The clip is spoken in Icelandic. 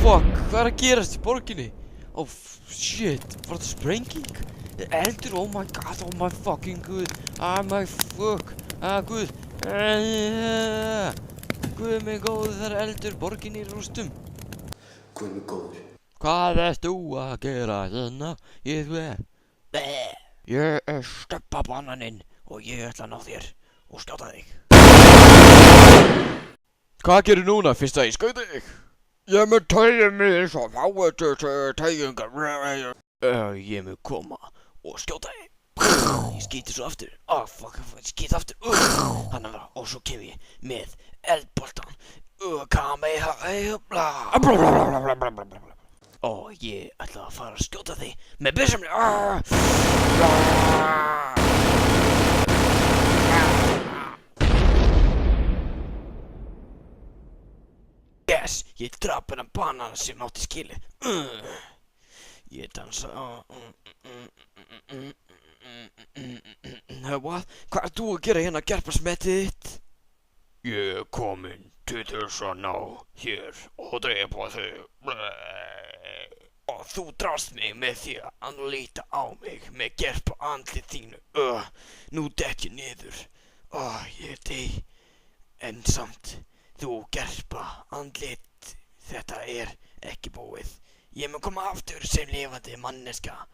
fuck, hvað er að gerast í borginni? Oh shit, var þetta sprenging? Eldur, oh my god, oh my fucking god. Ah my fuck, guð. Guð mig góður, það er eldur, borginni í rústum. Guð mig góður. Hvað ert þú að gera hérna? Ég er Stebba-bananinn og ég ætla að ná þér og skjóta þig. Hvað gerir núna fyrst að ég skauti þig? Ég mun tegja mig eins og fáið teggingar. Ég mun koma og skjóta þig. Ég skýti svo aftur. Fuck, ég skýti aftur. Þannig að og svo kem ég með eldboltan. Ég ætla að fara að skjóta þig með byssunni. Yes, ég drap hennan banan sem átti skilið. Ég dansa. Hvað ert þú að gera hérna, gerpasmettið þitt? Ég er kominn til þess að ná hér og drepa þig. Og þú drást mig með því að líta á mig með gerpa andlið þínu. Nú dett ég niður. Ég dey. En samt, þú gerpa andlit, þetta er ekki búið. Ég mun koma aftur sem lifandi manneska.